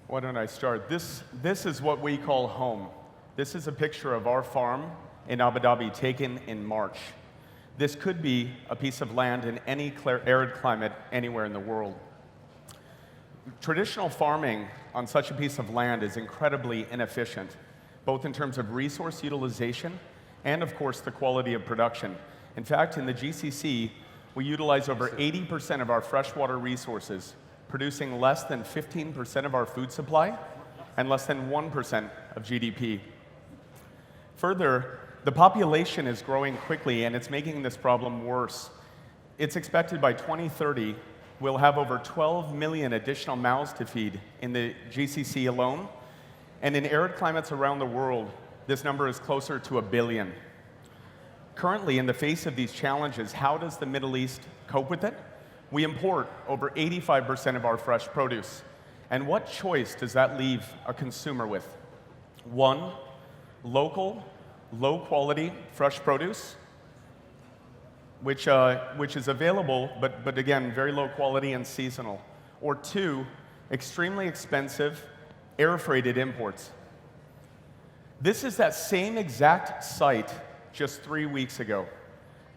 Why don't I start? This is what we call home. This is a picture of our farm in Abu Dhabi taken in March. This could be a piece of land in any arid climate anywhere in the world. Traditional farming on such a piece of land is incredibly inefficient, both in terms of resource utilization and, of course, the quality of production. In fact, in the GCC, we utilize over 80% of our freshwater resources, producing less than 15% of our food supply and less than 1% of GDP. Further, the population is growing quickly, and it's making this problem worse. It's expected by 2030, we'll have over 12 million additional mouths to feed in the GCC alone, and in arid climates around the world, this number is closer to 1 billion. Currently, in the face of these challenges, how does the Middle East cope with it? We import over 85% of our fresh produce. And what choice does that leave a consumer with? One, local, low-quality fresh produce, which is available, but again, very low quality and seasonal. Or two, extremely expensive, air-freighted imports. This is that same exact site just 3 weeks ago.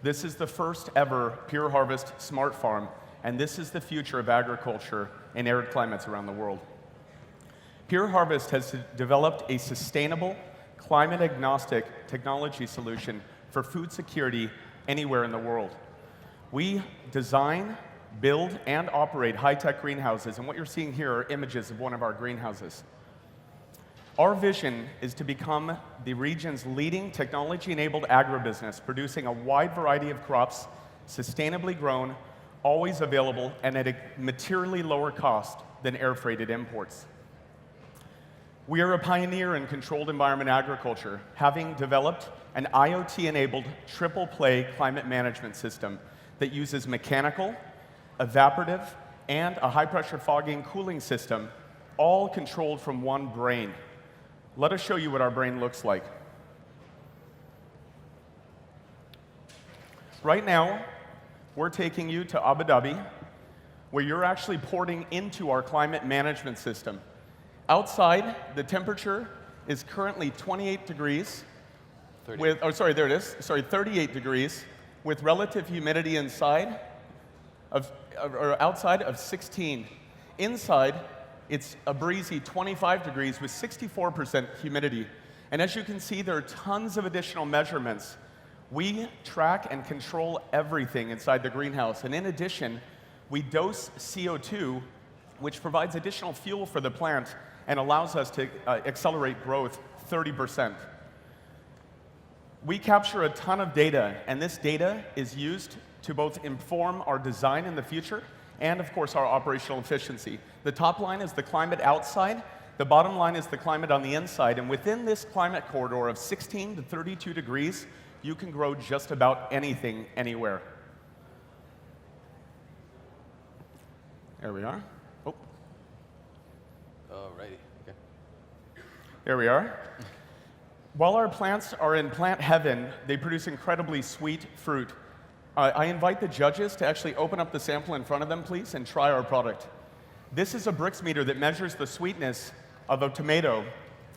This is the first ever Pure Harvest smart farm, and this is the future of agriculture in arid climates around the world. Pure Harvest has developed a sustainable, climate-agnostic technology solution for food security anywhere in the world. We design, build, and operate high-tech greenhouses, and what you're seeing here are images of one of our greenhouses. Our vision is to become the region's leading technology-enabled agribusiness, producing a wide variety of crops, sustainably grown, always available, and at a materially lower cost than air-freighted imports. We are a pioneer in controlled environment agriculture, having developed an IoT-enabled triple-play climate management system that uses mechanical, evaporative, and a high-pressure fogging cooling system, all controlled from one brain. Let us show you what our brain looks like. Right now, we're taking you to Abu Dhabi, where you're actually porting into our climate management system. Outside, the temperature is currently 28 degrees, 38 degrees, with relative humidity outside of 16. Inside, it's a breezy 25 degrees with 64% humidity. And as you can see, there are tons of additional measurements. We track and control everything inside the greenhouse. And in addition, we dose CO2, which provides additional fuel for the plant and allows us to accelerate growth 30%. We capture a ton of data, and this data is used to both inform our design in the future and, of course, our operational efficiency. The top line is the climate outside. The bottom line is the climate on the inside. And within this climate corridor of 16 to 32 degrees, you can grow just about anything, anywhere. There we are. Oh. Alrighty. Okay. There we are. While our plants are in plant heaven, they produce incredibly sweet fruit. I invite the judges to actually open up the sample in front of them, please, and try our product. This is a Brix meter that measures the sweetness of a tomato,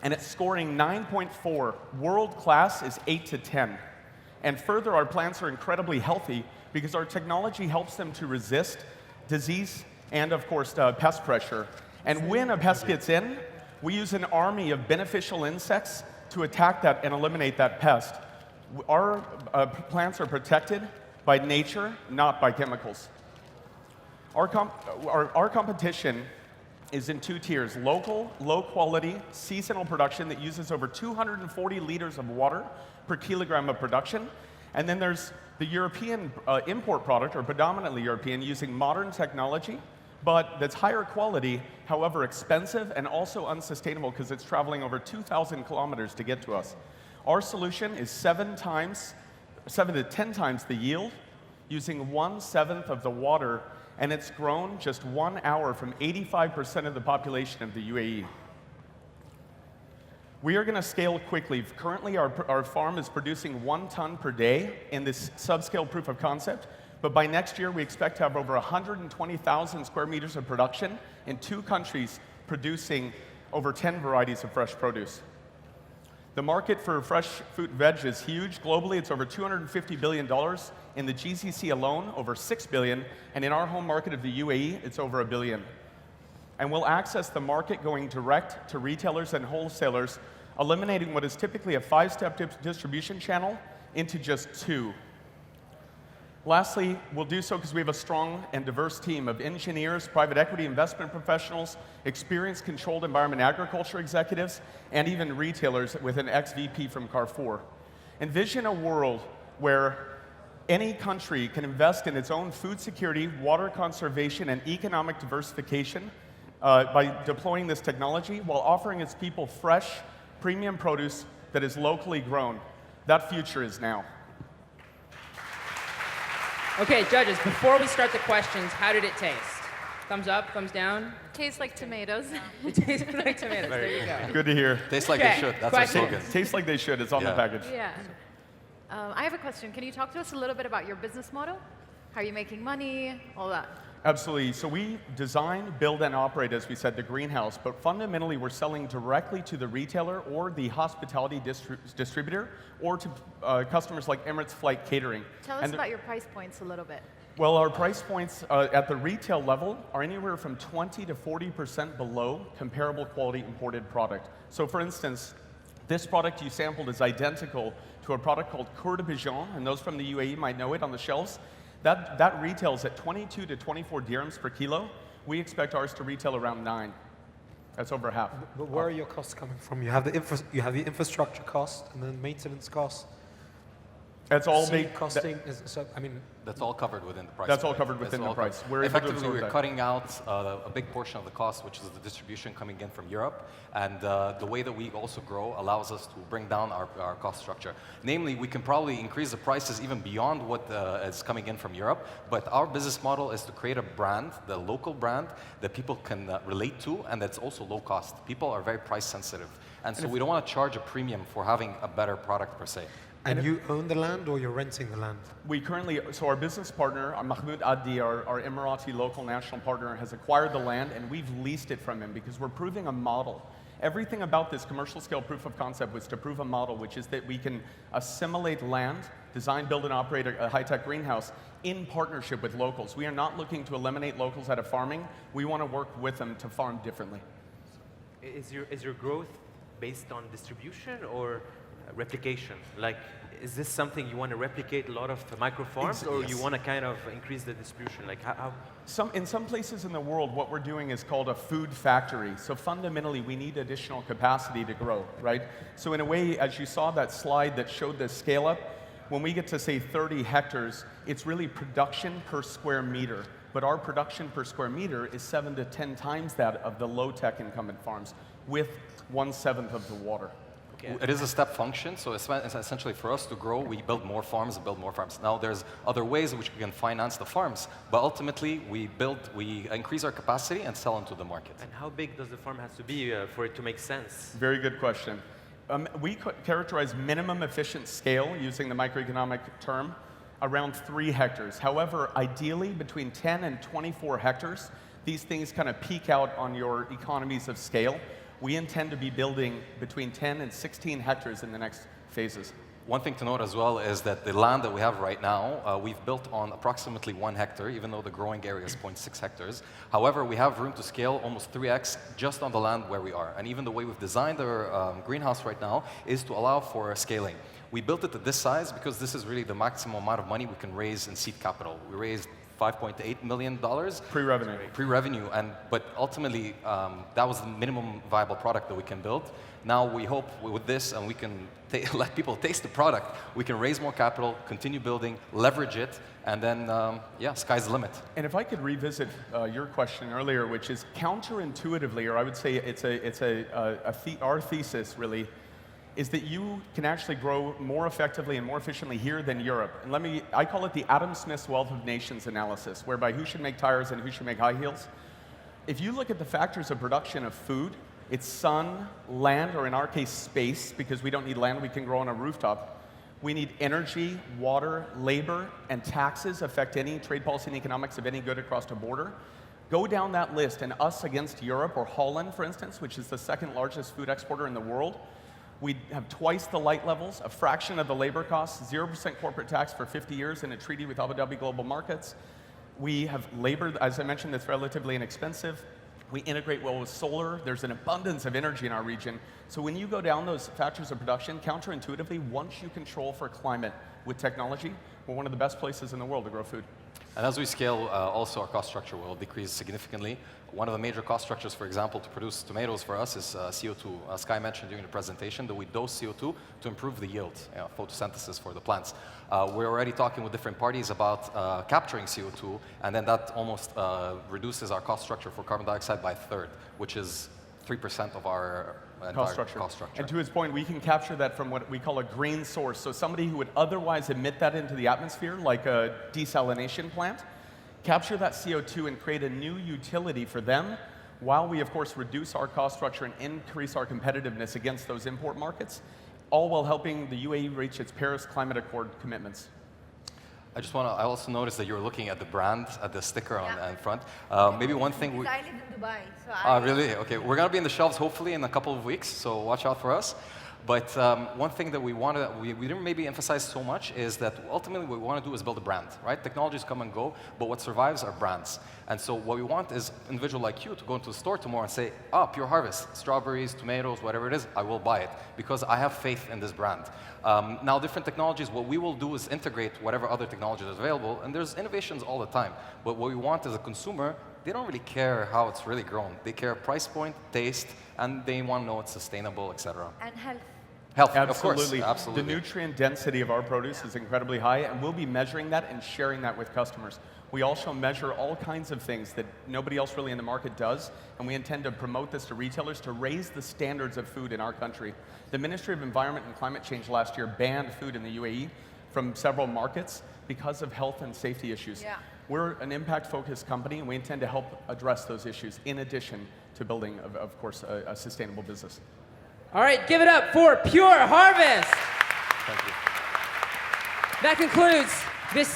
and it's scoring 9.4. World class is 8 to 10. And further, our plants are incredibly healthy because our technology helps them to resist disease and, of course, pest pressure. And when a pest gets in, we use an army of beneficial insects to attack that and eliminate that pest. Our plants are protected by nature, not by chemicals. Our competition is in two tiers: local, low-quality, seasonal production that uses over 240 liters of water per kilogram of production. And then there's the European import product, or predominantly European, using modern technology, but that's higher quality, however expensive and also unsustainable because it's traveling over 2,000 kilometers to get to us. Our solution is 7 to 10 times the yield, using 1/7 of the water, and it's grown just 1 hour from 85% of the population of the UAE. We are going to scale quickly. Currently, our farm is producing 1 ton per day in this subscale proof of concept, but by next year, we expect to have over 120,000 square meters of production in 2 countries producing over 10 varieties of fresh produce. The market for fresh fruit and veg is huge. Globally, it's over $250 billion. In the GCC alone, over $6 billion. And in our home market of the UAE, it's over $1 billion. And we'll access the market going direct to retailers and wholesalers, eliminating what is typically a 5-step distribution channel into just 2. Lastly, we'll do so because we have a strong and diverse team of engineers, private equity investment professionals, experienced controlled environment agriculture executives, and even retailers with an ex-VP from Carrefour. Envision a world where any country can invest in its own food security, water conservation, and economic diversification by deploying this technology while offering its people fresh, premium produce that is locally grown. That future is now. Okay, judges, before we start the questions, how did it taste? Thumbs up, thumbs down? Tastes like tomatoes. It tastes like tomatoes, there you go. Good to hear. Tastes like Okay, they should. That's our questions. slogan. Tastes like they should. It's on the package. Yeah. I have a question. Can you talk to us a little bit about your business model? How are you making money? All that. Absolutely. So we design, build, and operate, as we said, the greenhouse. But fundamentally, we're selling directly to the retailer or the hospitality distributor or to customers like Emirates Flight Catering. Tell us about your price points a little bit. Well, our price points at the retail level are anywhere from 20 to 40% below comparable quality imported product. So for instance, this product you sampled is identical to a product called Coeur de Pigeon, and those from the UAE might know it on the shelves. That retails at 22 to 24 dirhams per kilo. We expect ours to retail around 9. That's over half. But where are your costs coming from? You have the infrastructure cost and then maintenance cost. That's all Seed costing. I mean, That's all covered within the price. That's all point. covered within That's the all price. covered. We're able to Effectively, absorb we're that. cutting out a big portion of the cost, which is the distribution coming in from Europe. And the way that we also grow allows us to bring down our cost structure. Namely, we can probably increase the prices even beyond what is coming in from Europe. But our business model is to create a brand, the local brand, that people can relate to, and that's also low cost. People are very price sensitive. And so we don't want to charge a premium for having a better product per se. and you own the land or you're renting the land? We currently, so our business partner, Mahmoud Addi, our Emirati local national partner, has acquired the land and we've leased it from him because we're proving a model. Everything about this commercial scale proof of concept was to prove a model, which is that we can assimilate land, design, build, and operate a high-tech greenhouse in partnership with locals. We are not looking to eliminate locals out of farming. We want to work with them to farm differently. Is your growth based on distribution or replication? Like, is this something you want to replicate a lot of micro farms, or you want to kind of increase the distribution? Like, how? In some places in the world, what we're doing is called a food factory. So fundamentally, we need additional capacity to grow, right? So in a way, as you saw that slide that showed the scale up, when we get to say 30 hectares, it's really production per square meter. But our production per square meter is 7 to 10 times that of the low-tech incumbent farms with 1/7 of the water. Okay. It is a step function, so it's essentially for us to grow, we build more farms. Now there's other ways in which we can finance the farms, but ultimately we increase our capacity and sell into the market. And how big does the farm have to be for it to make sense? Very good question. We characterize minimum efficient scale, using the microeconomic term, around 3 hectares. However, ideally between 10 and 24 hectares, these things kind of peak out on your economies of scale. We intend to be building between 10 and 16 hectares in the next phases. One thing to note as well is that the land that we have right now, we've built on approximately 1 hectare, even though the growing area is 0.6 hectares. However, we have room to scale almost 3x just on the land where we are. And even the way we've designed our greenhouse right now is to allow for scaling. We built it at this size because this is really the maximum amount of money we can raise in seed capital. We raised $5.8 million. Pre-revenue. Pre-revenue, but ultimately, that was the minimum viable product that we can build. Now we hope with this, and we can let people taste the product, we can raise more capital, continue building, leverage it, and then, yeah, sky's the limit. And if I could revisit your question earlier, which is counterintuitively, or I would say our thesis really, is that you can actually grow more effectively and more efficiently here than Europe. And I call it the Adam Smith's Wealth of Nations analysis, whereby who should make tires and who should make high heels. If you look at the factors of production of food, it's sun, land, or in our case, space, because we don't need land, we can grow on a rooftop. We need energy, water, labor, and taxes affect any trade policy and economics of any good across a border. Go down that list, and us against Europe, or Holland, for instance, which is the second largest food exporter in the world, we have twice the light levels, a fraction of the labor costs, 0% corporate tax for 50 years in a treaty with Abu Dhabi Global Markets. We have labor, as I mentioned, that's relatively inexpensive. We integrate well with solar. There's an abundance of energy in our region. So when you go down those factors of production, counterintuitively, once you control for climate with technology, we're one of the best places in the world to grow food. And as we scale, also our cost structure will decrease significantly. One of the major cost structures, for example, to produce tomatoes for us is CO2. Sky mentioned during the presentation that we dose CO2 to improve the yield, photosynthesis for the plants. We're already talking with different parties about capturing CO2, and then that almost reduces our cost structure for carbon dioxide by a third, which is 3% of our cost structure. And to his point, we can capture that from what we call a green source. So somebody who would otherwise emit that into the atmosphere, like a desalination plant, capture that CO2 and create a new utility for them, while we, of course, reduce our cost structure and increase our competitiveness against those import markets, all while helping the UAE reach its Paris Climate Accord commitments. I also noticed that you're looking at the brand, at the sticker on front. Maybe one thing I live in Dubai, so really? Okay, we're gonna be in the shelves hopefully in a couple of weeks, so watch out for us. But one thing that we didn't maybe emphasize so much is that ultimately what we want to do is build a brand, right? Technologies come and go, but what survives are brands. And so what we want is an individual like you to go into the store tomorrow and say, Pure Harvest, strawberries, tomatoes, whatever it is, I will buy it because I have faith in this brand. Now, different technologies, what we will do is integrate whatever other technology is available, and there's innovations all the time. But what we want as a consumer, they don't really care how it's really grown. They care price point, taste, and they want to know it's sustainable, etc. And health. Health, Absolutely. of course, absolutely. The nutrient density of our produce is incredibly high, and we'll be measuring that and sharing that with customers. We also measure all kinds of things that nobody else really in the market does, and we intend to promote this to retailers to raise the standards of food in our country. The Ministry of Environment and Climate Change last year banned food in the UAE from several markets because of health and safety issues. Yeah. We're an impact-focused company, and we intend to help address those issues in addition to building, of course, a sustainable business. All right, give it up for Pure Harvest. Thank you. That concludes